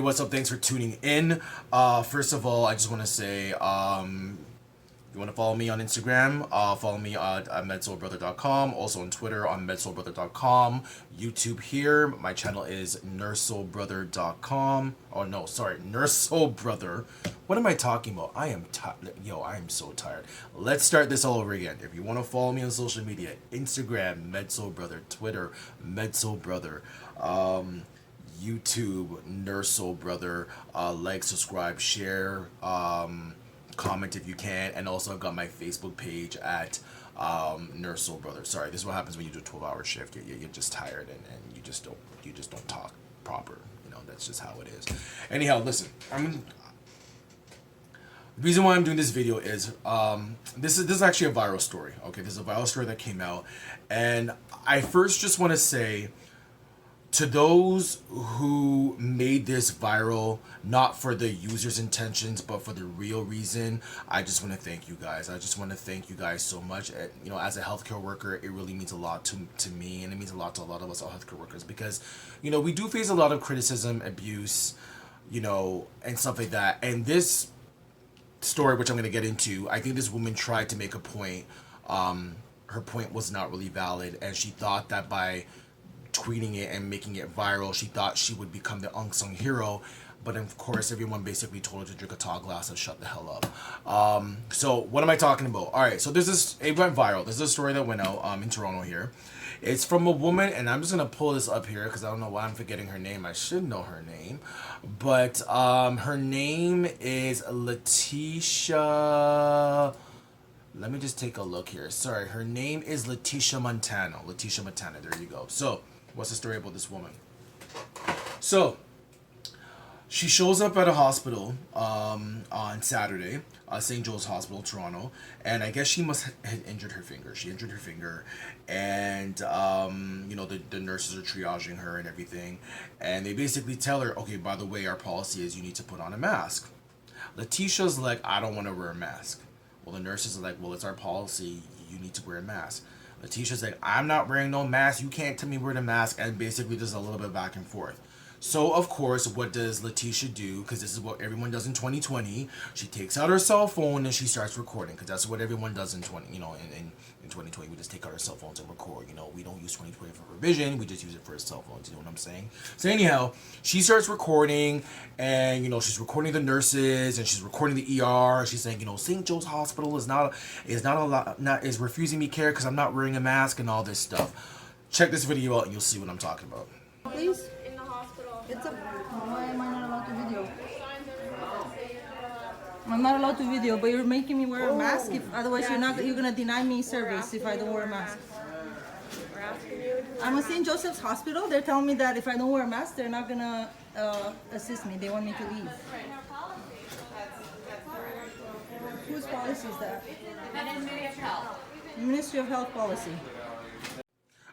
what's up? Thanks for tuning in. First of all, I just want to say, you want to follow me on Instagram, follow me at medsoulbrother.com. Also on Twitter on medsoulbrother.com. YouTube here. My channel is nursesoulbrother.com. Oh, no, sorry. Nursesoulbrother. What am I talking about? I am so tired. Let's start this all over again. If you want to follow me on social media, Instagram, medsoulbrother. Twitter, medsoulbrother. YouTube, Nurse Soul Brother. Like, subscribe, share, comment if you can, and also I've got my Facebook page at Nurse Soul Brother. Sorry, this is what happens when you do a 12-hour shift. You're just tired and you just don't talk proper. You know, that's just how it is. Anyhow, listen, the reason why I'm doing this video is this is actually a viral story. Okay, this is a viral story that came out, and I first just want to say, to those who made this viral, not for the user's intentions, but for the real reason, I just want to thank you guys. I just want to thank you guys so much. You know, as a healthcare worker, it really means a lot to me, and it means a lot to a lot of us healthcare workers, because, you know, we do face a lot of criticism, abuse, you know, and stuff like that. And this story, which I'm going to get into, I think this woman tried to make a point. Her point was not really valid, and she thought that by tweeting it and making it viral, she thought she would become the unsung hero. But of course, everyone basically told her to drink a tall glass and shut the hell up. So what am I talking about? All right, so it went viral. This is a story that went out in Toronto here. It's from a woman, and I'm just gonna pull this up here because I don't know why I'm forgetting her name. I should know her name, but her name is Letitia. Let me just take a look here. Sorry, her name is Letitia Montano. Letitia Montano, there you go. So, what's the story about this woman? So, she shows up at a hospital on Saturday, St. Joe's Hospital, Toronto, and I guess she must have injured her finger. She injured her finger, and, you know, the nurses are triaging her and everything, and they basically tell her, okay, by the way, our policy is you need to put on a mask. Letitia's like, I don't want to wear a mask. Well, the nurses are like, well, it's our policy. You need to wear a mask. Letitia's like, I'm not wearing no mask. You can't tell me wear the mask. And basically, there's a little bit back and forth. So, of course, what does Letitia do? Because this is what everyone does in 2020. She takes out her cell phone and she starts recording. Because that's what everyone does in 2020. We just take out our cell phones and record. You know, we don't use 2020 for revision. We just use it for our cell phones. You know what I'm saying? So anyhow, she starts recording, and, you know, she's recording the nurses and she's recording the ER. She's saying, you know, St. Joe's Hospital is refusing me care because I'm not wearing a mask and all this stuff. Check this video out and you'll see what I'm talking about. Please. Why am I not allowed to video? I'm not allowed to video, but you're making me wear a mask. Otherwise, you're gonna deny me service if I don't wear a mask. I'm at St. Joseph's Hospital. They're telling me that if I don't wear a mask, they're not gonna assist me. They want me to leave. Whose policy is that? Ministry of Health. Ministry of Health policy.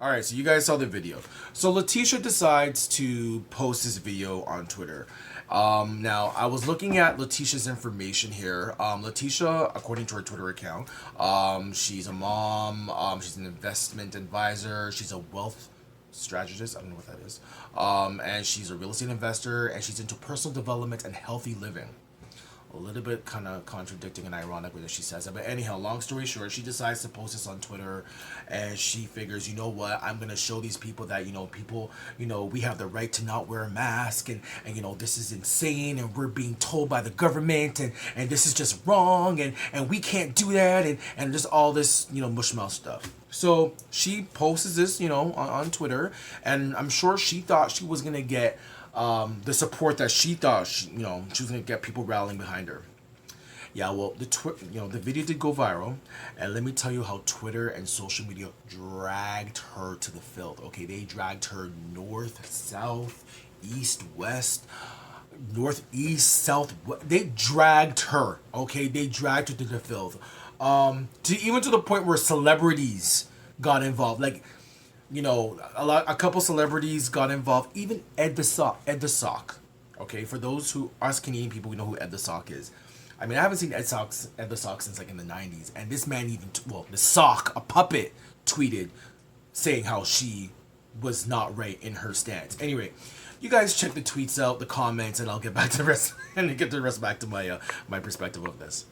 Alright, so you guys saw the video. So Letitia decides to post this video on Twitter. Now, I was looking at Letitia's information here. Letitia, according to her Twitter account, she's a mom, she's an investment advisor, she's a wealth strategist, I don't know what that is, and she's a real estate investor, and she's into personal development and healthy living. A little bit kind of contradicting and ironic with what she says. But anyhow, long story short, she decides to post this on Twitter, and she figures, you know what, I'm going to show these people that, you know, we have the right to not wear a mask, and you know, this is insane, and we're being told by the government, and this is just wrong, and we can't do that, and just all this, you know, mushmouth stuff. So she posts this, you know, on Twitter, and I'm sure she thought she was going to get the support that she thought she was gonna get people rallying behind her. Yeah, well, the video did go viral, and let me tell you how Twitter and social media dragged her to the filth. Okay, they dragged her north, south, east, west, northeast, south. They dragged her. Okay, they dragged her to the filth. Even to the point where celebrities got involved, like, you know, a couple celebrities got involved. Even Ed the Sock. Okay, for those us Canadian people, we know who Ed the Sock is. I mean, I haven't seen Ed the Sock since like in the 90s, and this man the Sock, a puppet, tweeted saying how she was not right in her stance. Anyway, you guys check the tweets out, the comments, and I'll get back to the rest and get the rest back to my my perspective of this.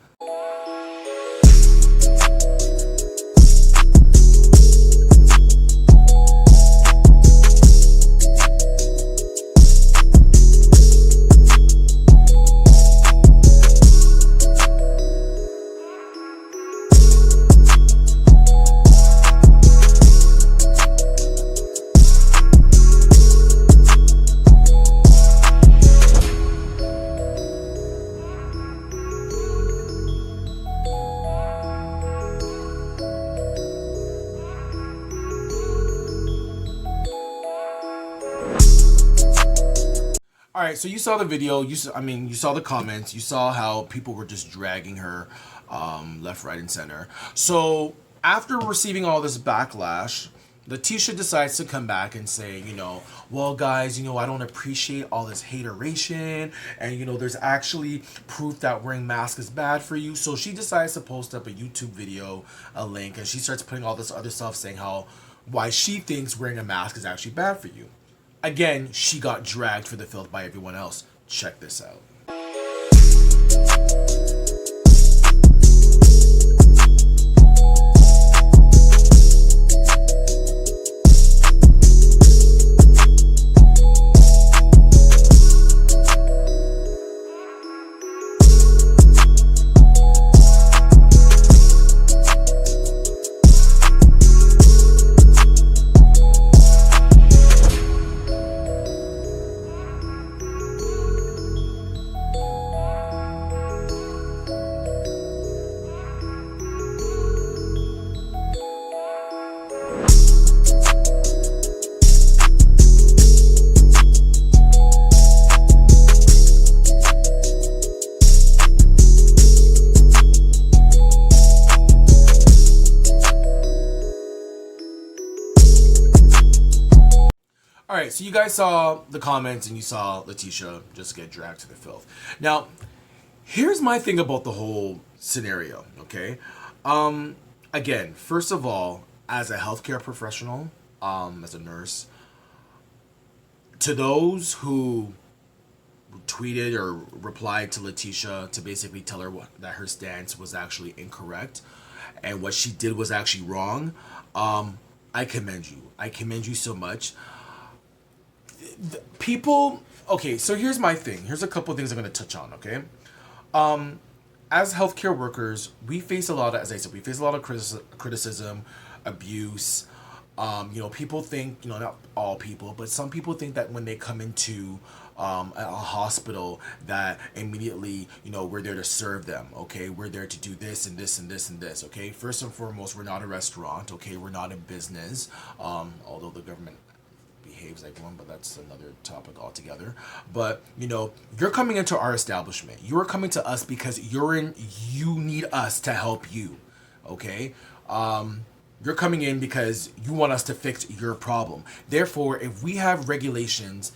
All right, so you saw the video. You saw the comments. You saw how people were just dragging her left, right, and center. So after receiving all this backlash, Letitia decides to come back and say, well, guys, I don't appreciate all this hateration, and there's actually proof that wearing masks is bad for you. So she decides to post up a YouTube video, a link, and she starts putting all this other stuff saying why she thinks wearing a mask is actually bad for you. Again, she got dragged for the filth by everyone else. Check this out. All right, so you guys saw the comments and you saw Letitia just get dragged to the filth. Now, here's my thing about the whole scenario, okay? Again, first of all, as a healthcare professional, as a nurse, to those who tweeted or replied to Letitia to basically tell her that her stance was actually incorrect and what she did was actually wrong, I commend you. I commend you so much. Okay, so here's my thing. Here's a couple of things I'm going to touch on, okay? As healthcare workers, we face a lot of, as I said, we face a lot of criticism, abuse. People think, not all people, but some people think that when they come into a hospital that immediately, we're there to serve them, okay? We're there to do this and this and this and this, okay? First and foremost, we're not a restaurant, okay? We're not a business, although the government behaves like one, but that's another topic altogether. But you're coming into our establishment. You're coming to us because you need us to help you, okay? You're coming in because you want us to fix your problem. Therefore, if we have regulations,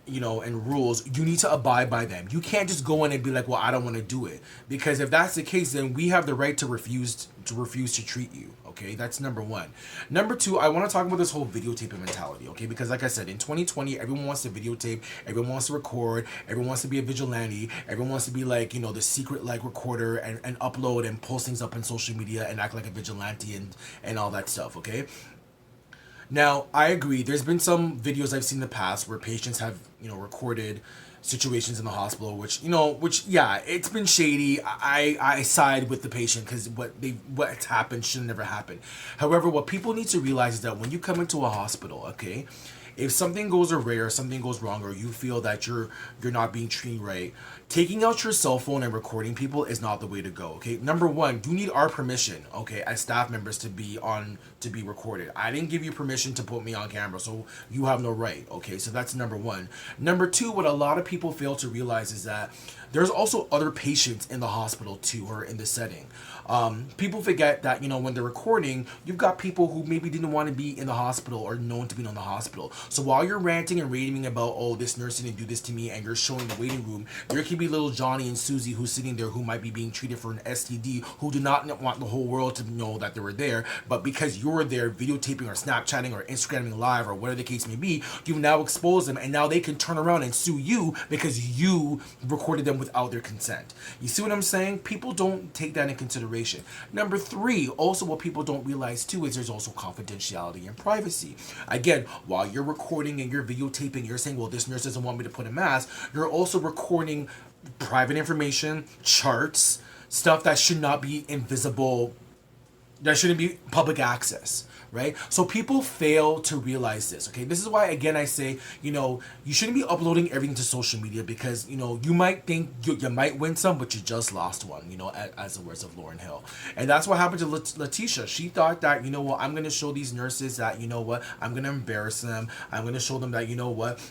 and rules, you need to abide by them. You can't just go in and be like, well, I don't want to do it. Because if that's the case, then we have the right to refuse to treat you. Okay, that's number one. Number two, I want to talk about this whole videotaping mentality. Okay, because like I said, in 2020, everyone wants to videotape, everyone wants to record, everyone wants to be a vigilante, everyone wants to be like, the secret recorder and upload and post things up on social media and act like a vigilante and all that stuff. Okay. Now, I agree. There's been some videos I've seen in the past where patients have, recorded situations in the hospital, which it's been shady. I side with the patient because what's happened should never happen. However, what people need to realize is that when you come into a hospital, okay, if something goes awry or something goes wrong or you feel that you're not being treated right, taking out your cell phone and recording people is not the way to go, okay? Number one, you need our permission, okay, as staff members to be recorded. I didn't give you permission to put me on camera, so you have no right, okay? So that's number one. Number two, what a lot of people fail to realize is that there's also other patients in the hospital too, or in the setting. People forget that, when they're recording, you've got people who maybe didn't want to be in the hospital or known to be in the hospital. So while you're ranting and raving about, oh, this nurse didn't do this to me, and you're showing the waiting room, there could be little Johnny and Susie who's sitting there who might be being treated for an STD, who do not want the whole world to know that they were there, but because you're there videotaping or Snapchatting or Instagramming live or whatever the case may be, you've now exposed them, and now they can turn around and sue you because you recorded them without their consent. You see what I'm saying? People don't take that in consideration. Number three, also what people don't realize too is there's also confidentiality and privacy. Again, while you're recording and you're videotaping, you're saying, well, this nurse doesn't want me to put a mask. You're also recording private information, charts, stuff that should not be invisible, that shouldn't be public access, right? So people fail to realize this, okay? This is why, again, I say, you shouldn't be uploading everything to social media because, you might think you might win some, but you just lost one, as the words of Lauryn Hill. And that's what happened to Letitia. She thought that, I'm going to show these nurses that, I'm going to embarrass them. I'm going to show them that,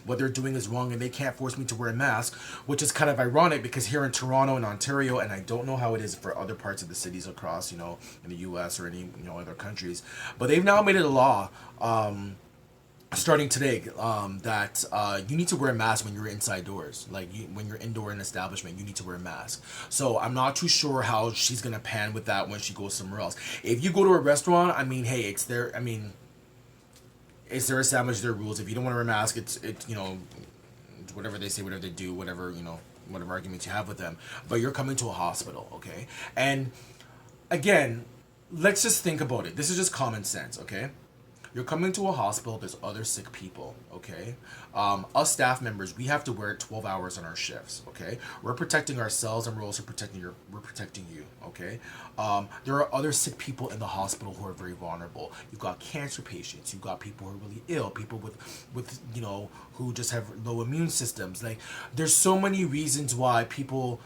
what they're doing is wrong and they can't force me to wear a mask, which is kind of ironic because here in Toronto and Ontario, and I don't know how it is for other parts of the cities across, in the U.S. or any, other countries, but they've now made it a law, starting today, that you need to wear a mask when you're inside doors. Like when you're indoor in an establishment, you need to wear a mask. So I'm not too sure how she's gonna pan with that when she goes somewhere else. If you go to a restaurant, hey, it's their, it's their establishment, their rules. If you don't want to wear a mask, it's whatever they say, whatever they do, whatever arguments you have with them. But you're coming to a hospital, okay? And again, let's just think about it. This is just common sense, okay? You're coming to a hospital, there's other sick people, okay? Us staff members, we have to wear 12 hours on our shifts, okay? We're protecting ourselves and we're also protecting you, okay? There are other sick people in the hospital who are very vulnerable. You've got cancer patients, you've got people who are really ill, people with who just have low immune systems. Like, there's so many reasons why people,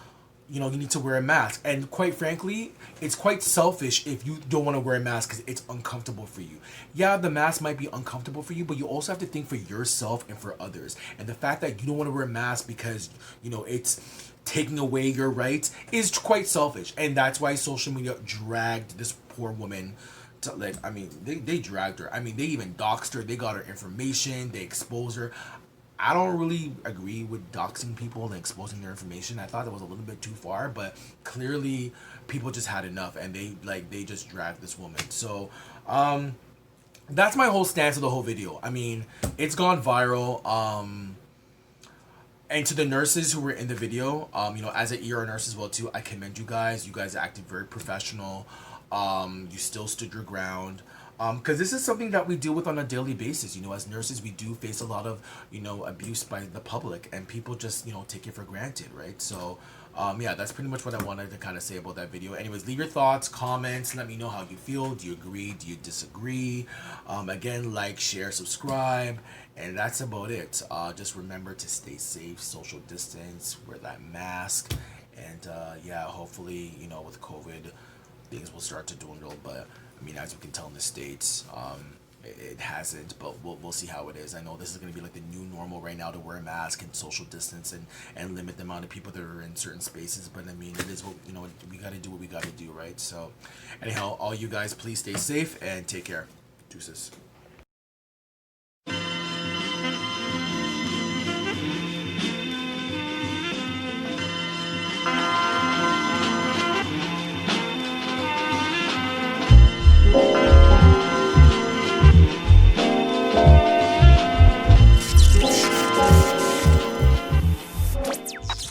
you need to wear a mask. And quite frankly, it's quite selfish if you don't want to wear a mask because it's uncomfortable for you. Yeah, the mask might be uncomfortable for you, but you also have to think for yourself and for others. And the fact that you don't want to wear a mask because, it's taking away your rights is quite selfish. And that's why social media dragged this poor woman to, they dragged her. They even doxed her. They got her information. They exposed her. I don't really agree with doxing people and exposing their information. I thought that was a little bit too far, but clearly people just had enough and they just dragged this woman. So that's my whole stance of the whole video. It's gone viral. And to the nurses who were in the video, as an ER nurse as well too, I commend you guys. You guys acted very professional. You still stood your ground. Because this is something that we deal with on a daily basis. As nurses, we do face a lot of, abuse by the public, and people just, take it for granted, right? So, yeah, that's pretty much what I wanted to kind of say about that video. Anyways, leave your thoughts, comments, let me know how you feel. Do you agree? Do you disagree? Again, like, share, subscribe, and that's about it. Just remember to stay safe, social distance, wear that mask, and yeah, hopefully, with COVID, things will start to dwindle, but as we can tell in the States, it hasn't, but we'll see how it is. I know this is going to be like the new normal right now, to wear a mask and social distance and limit the amount of people that are in certain spaces, but it is what, we got to do what we got to do, right? So anyhow, all you guys, please stay safe and take care. Deuces.